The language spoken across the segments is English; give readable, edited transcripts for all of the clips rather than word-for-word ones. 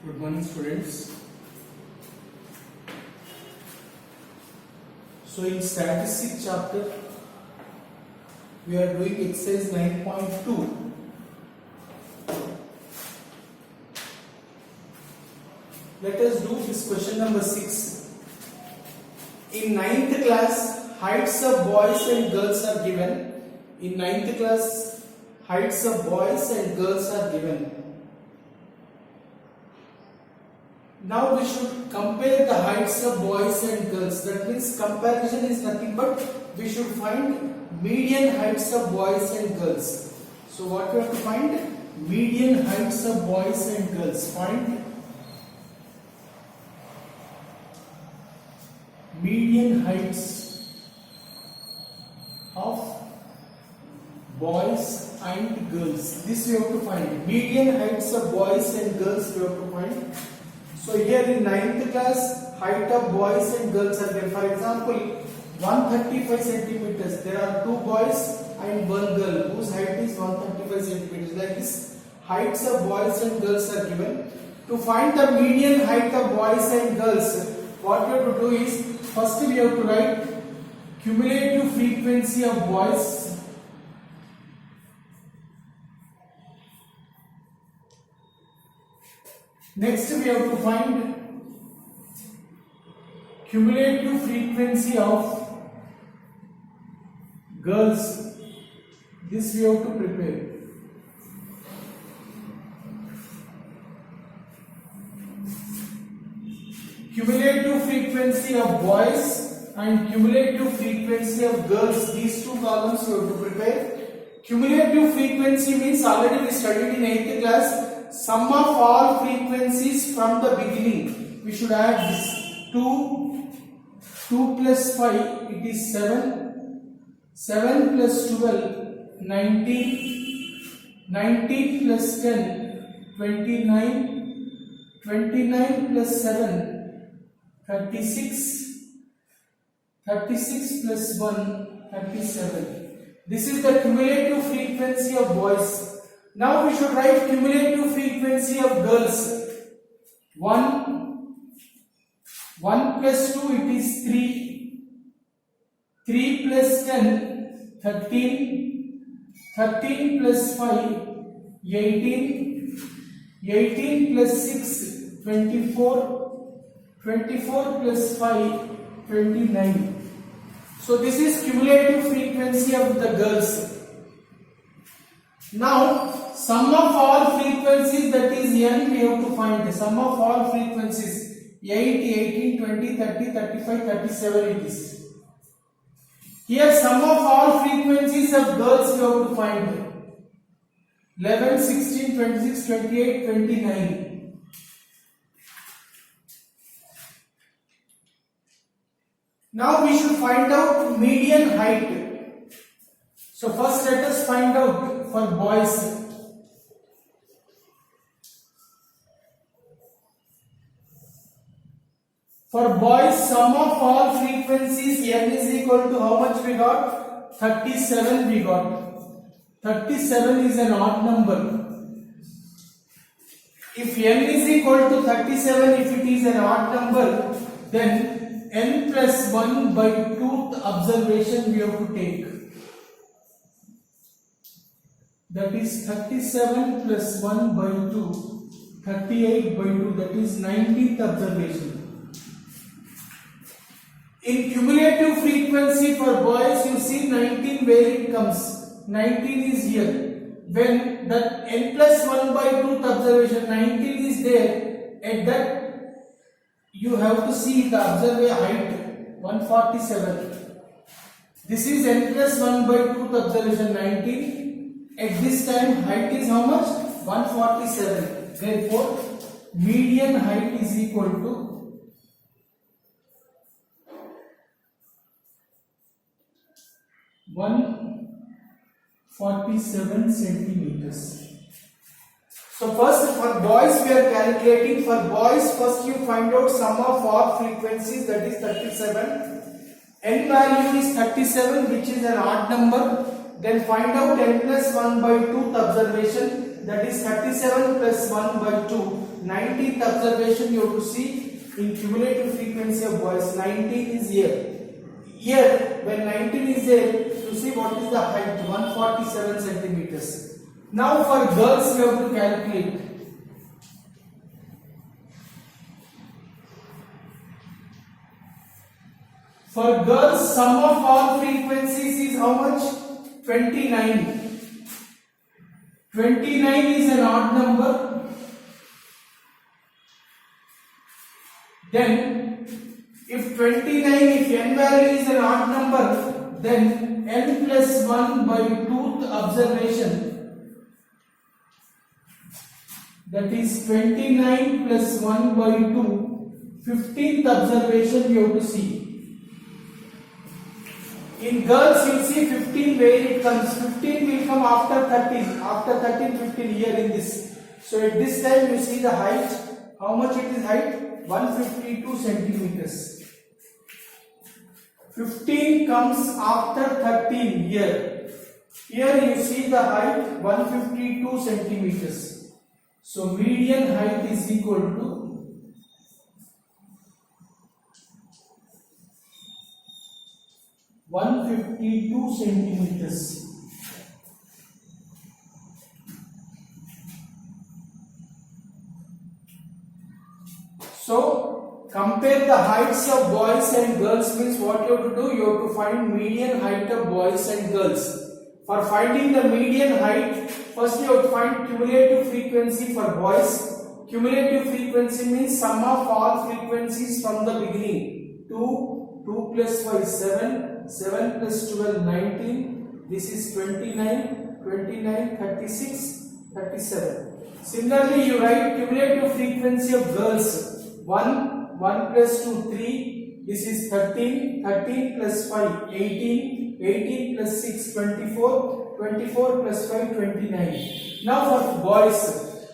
Good morning, students. So in statistics chapter we are doing exercise 9.2. Let us do this question number 6. In 9th class, heights of boys and girls are given. In 9th class, heights of boys and girls are given. Now we should compare the heights of boys and girls. That means comparison is nothing but we should find median heights of boys and girls. So what we have to find? Median heights of boys and girls. Find median heights of boys and girls. This we have to find. Median heights of boys and girls we have to find. So here in 9th class, height of boys and girls are given. For example, 135 centimeters. There are 2 boys and 1 girl whose height is 135 centimeters. Like this, heights of boys and girls are given. To find the median height of boys and girls, what we have to do is, first we have to write cumulative frequency of boys Next we have to find cumulative frequency of girls. This we have to prepare. Cumulative frequency of boys and cumulative frequency of girls. These 2 columns we have to prepare. Cumulative frequency means already we studied in 8th class. Sum of all frequencies from the beginning. We should add this 2 plus 5, it is 7 plus 12, 19 plus 10, 29 plus 7, 36 plus 1, 37. This is the cumulative frequency of boys. Now we should write cumulative frequency of girls. 1 plus 2, it is 3. 3 plus 10, 13 plus 5, 18 plus 6, 24 plus 5, 29. So this is cumulative frequency of the girls. Now sum of all frequencies, that is n, we have to find the sum of all frequencies. 8, 18, 20, 30, 35, 37 it is. Here sum of all frequencies of girls we have to find. 11, 16, 26, 28, 29. Now we should find out median height. So first let us find out for boys. For boys, sum of all frequencies n is equal to how much we got? 37 we got. 37 is an odd number. If n is equal to 37, if it is an odd number, then n plus 1 by 2th observation we have to take. That is 37 plus 1 by 2, 38 by 2, that is 19th observation. In cumulative frequency for boys, you see 19 where it comes. 19 is here. When that n plus 1 by 2th observation, 19 is there, at that you have to see the observer height, 147. This is n plus 1 by 2th observation, 19. At this time, height is how much? 147. Therefore, median height is equal to 147 centimeters. So first for boys we are calculating. For boys, first you find out sum of all frequencies, that is 37. N value is 37, which is an odd number. Then find out n plus 1 by 2th observation, that is 37 plus 1 by 2. 19th observation you have to see in cumulative frequency of boys. 19 is here. Here, when 19 is there, you see what is the height? 147 centimeters. Now for girls, we have to calculate. For girls, sum of all frequencies is how much? 29. 29 is an odd number. Then, if 29, if n value is an odd number, then n plus 1 by 2th observation, that is 29 plus 1 by 2, 15th observation you have to see. In girls you see 15 where it comes. 15 will come after 13. After 13, 15 here in this. So at this time you see the height. How much it is height? 152 centimeters. 15 comes after 13 here. Here you see the height 152 centimeters. So median height is equal to 152 centimeters. So compare the heights of boys and girls means what you have to do? You have to find median height of boys and girls. For finding the median height, first you have to find cumulative frequency for boys. Cumulative frequency means sum of all frequencies from the beginning. 2 plus 5 7, 7 plus 12 19. This is 29, 29, 36, 37. Similarly, you write cumulative frequency of girls. 1 plus 2 3. This is 13, 13 plus 5 18, 18 plus 6 24, 24 plus 5 29. Now for boys,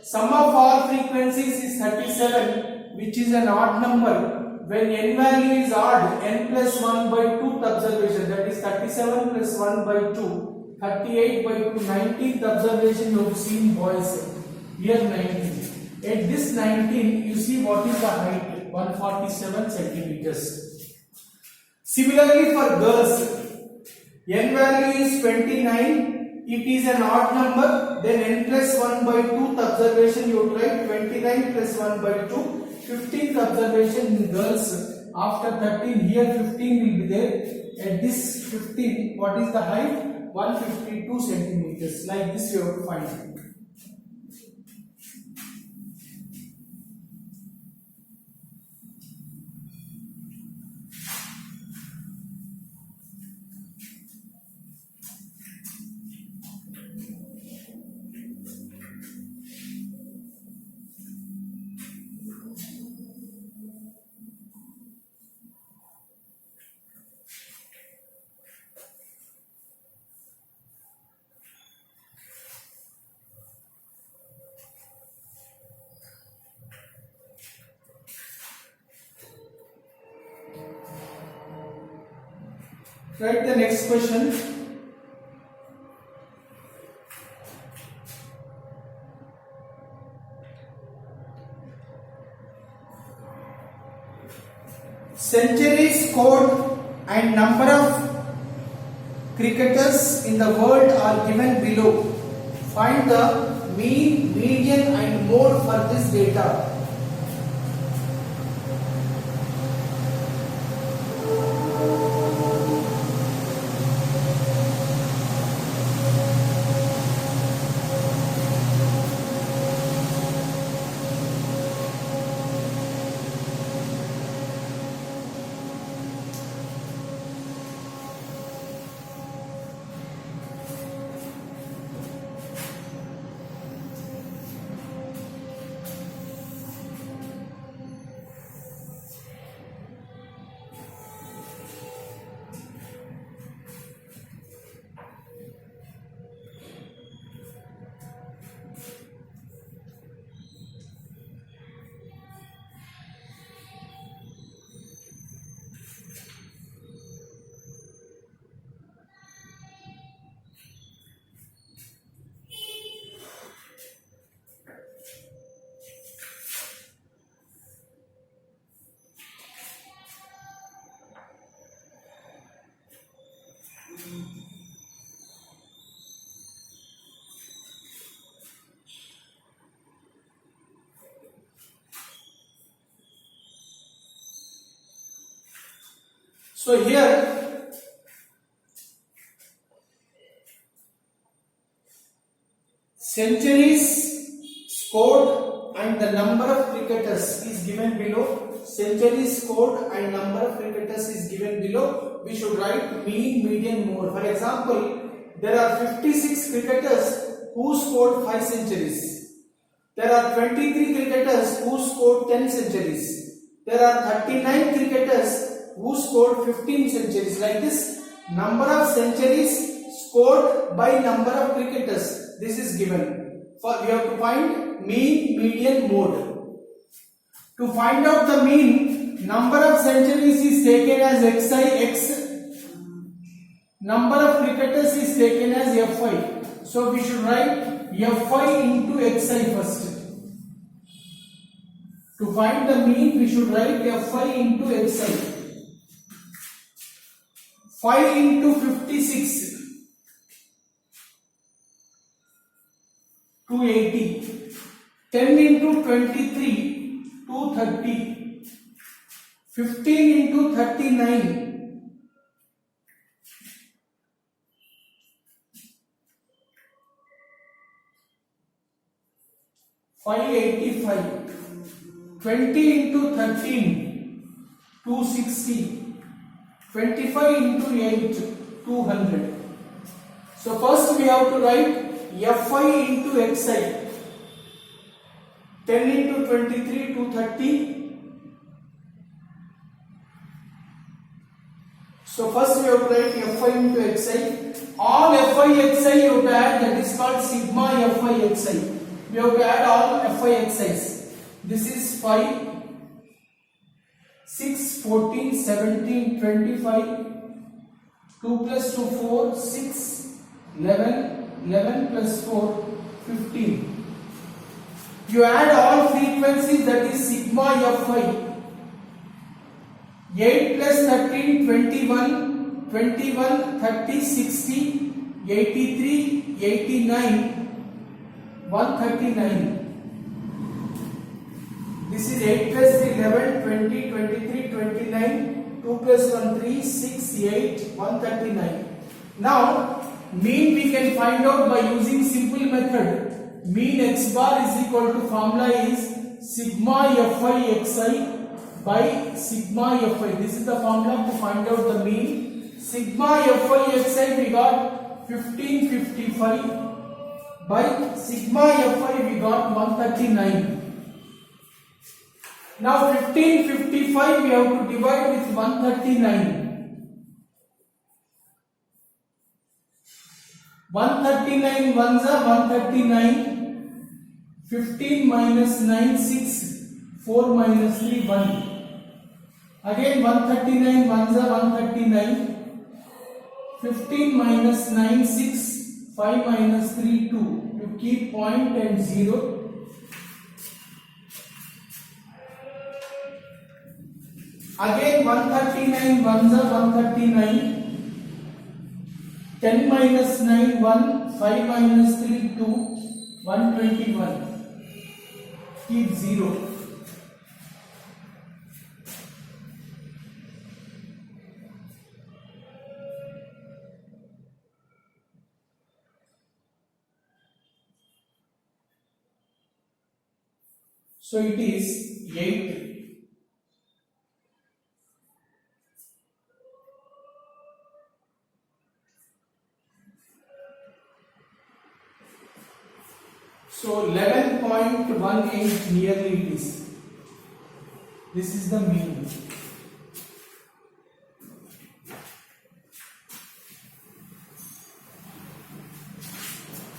sum of all frequencies is 37, which is an odd number. When n value is odd, n plus 1 by 2th observation, that is 37 plus 1 by 2, 38 by 2, 19th observation you have seen boys. Here 19. At this 19, you see what is the height? 147 centimeters. Similarly for girls, n value is 29. It is an odd number. Then n plus 1 by 2th observation you would write 29 plus 1 by 2. 15th observation in girls after 13, here 15 will be there. At this 15, what is the height? 152 centimeters. Like this you have to find it. Write the next question. Centuries, scored and number of cricketers in the world are given below. Find the mean, median and mode for this data. So here centuries scored and the number of cricketers is given below. Centuries scored and number of cricketers is given below. We should write mean, median, mode. For example, there are 56 cricketers who scored 5 centuries. There are 23 cricketers who scored 10 centuries. There are 39 cricketers who scored 15 centuries. Like this, number of centuries scored by number of cricketers. This is given. For we have to find mean, median, mode. To find out the mean, number of centuries is taken as xi, x. Number of cricketers is taken as fi. So we should write fi into xi first. To find the mean, we should write fi into xi. 5 into 56. 280. 10 into 23, 230. 15 into 39, 585. 20 into 13, 260. 25 into 8, 200. So first we have to write fi into xi. 10 into 23, 230. So first we have to write fi into xi. All fi xi you have to add, that is called sigma fi xi. We have to add all fi xi's. This is 5, 6, 14, 17, 25. 2 plus 2, 4, 6, 11, 11 plus 4, 15. You add all frequencies, that is sigma fi. 8 plus 13, 21, 21, 30, 60, 83, 89, 139. This is 8 plus 3, 11, 20, 23, 29, 2 plus 1, 3, 6, 8, 139. Now, mean we can find out by using simple method. Mean x bar is equal to, formula is sigma fi xi by sigma fi. This is the formula to find out the mean. Sigma fi xi we got 1555 by sigma fi we got 139. Now 1555 we have to divide with 139. 139 ones are 139. 15 minus 9, 6. 4 minus 3, 1. Again 139 ones are 139. 15 minus 9, 6. 5 minus 3, 2. You keep point and 0. Again 139 ones are 139. 10 minus 9, 1. 5 minus 3, 2. 121. Keep 0. So it is 8. So 11.18 nearly it is. This is the mean.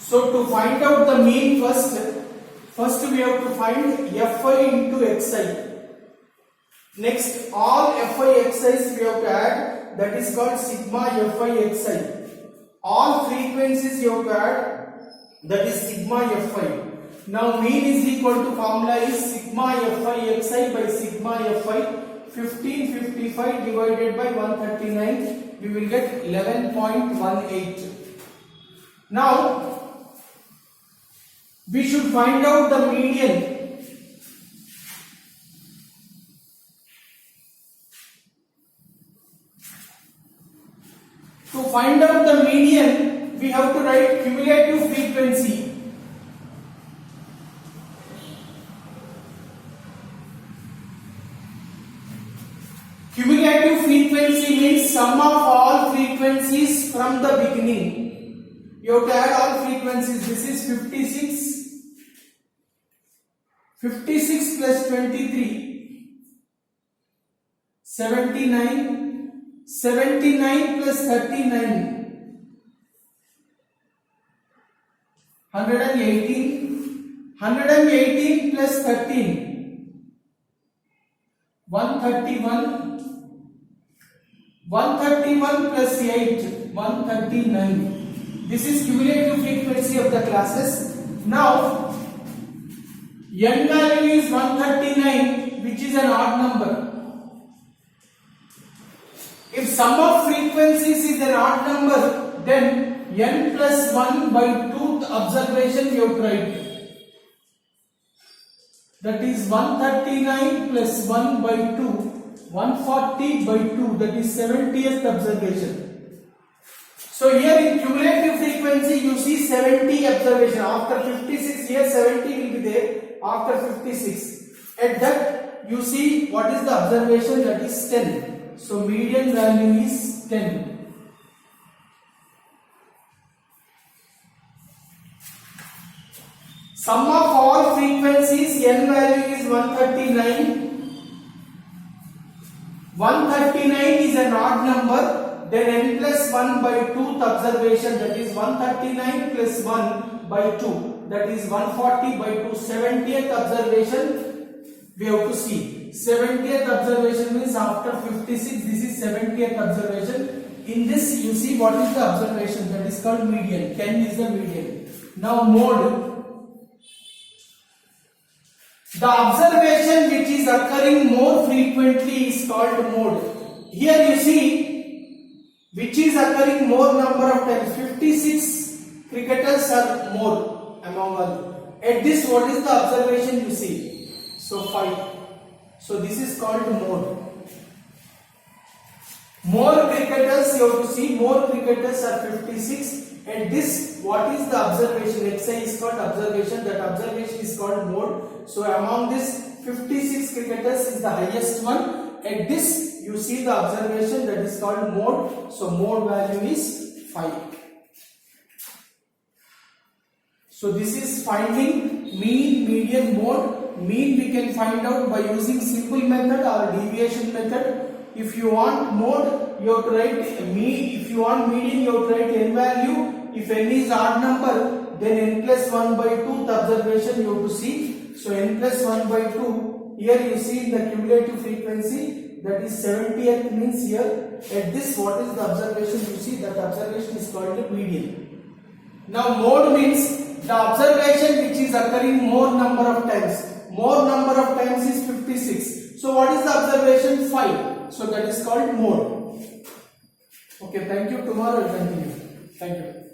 So to find out the mean first we have to find fi into xi. Next, all fi xi's we have to add, that is called sigma fi xi. All frequencies you have to add, that is sigma fi. Now mean is equal to, formula is sigma fi xi by sigma fi. 1555 divided by 139, we will get 11.18. Now we should find out the median. To find out the median, we have to write cumulative frequency. Cumulative frequency means sum of all frequencies from the beginning. You have to add all frequencies. This is 56. 56 plus 23. 79. 79 plus 39. 118. 118 plus 13. 131. 131 plus 8, 139. This is cumulative frequency of the classes. Now, n value is 139, which is an odd number. If sum of frequencies is an odd number, then n plus 1 by 2th observation you have to write. That is 139 plus 1 by 2. 140 by 2, that is 70th observation. So here in cumulative frequency you see 70 observation. After 56 here 70 will be there after 56. At that you see what is the observation, that is 10. So median value is 10. Sum of all frequencies, n value is 139. 139 is an odd number, then n plus 1 by 2th observation, that is 139 plus 1 by 2, that is 140 by 2, 70th observation we have to see. 70th observation means after 56, this is 70th observation. In this you see what is the observation, that is called median. 10 is the median. Now mode. The observation which is occurring more frequently is called mode. Here you see which is occurring more number of times. 56 cricketers are more among all. At this, what is the observation you see? So 5. So this is called mode. More cricketers you have to see. More cricketers are 56. At this, what is the observation? Xi is called observation. That observation is called mode. So among this 56 cricketers is the highest one. At this, you see the observation, that is called mode. So mode value is 5. So this is finding mean, median, mode. Mean we can find out by using simple method or deviation method. If you want mode, you have to write mean. If you want median, you have to write n value. If n is odd number, then n plus 1 by 2th observation you have to see. So n plus 1 by 2. Here you see the cumulative frequency, that is 70th means here. At this, what is the observation you see? That observation is called the median. Now mode means the observation which is occurring more number of times. More number of times is 56. So what is the observation? 5. So that is called mode. Okay, thank you. Tomorrow we will continue. Thank you.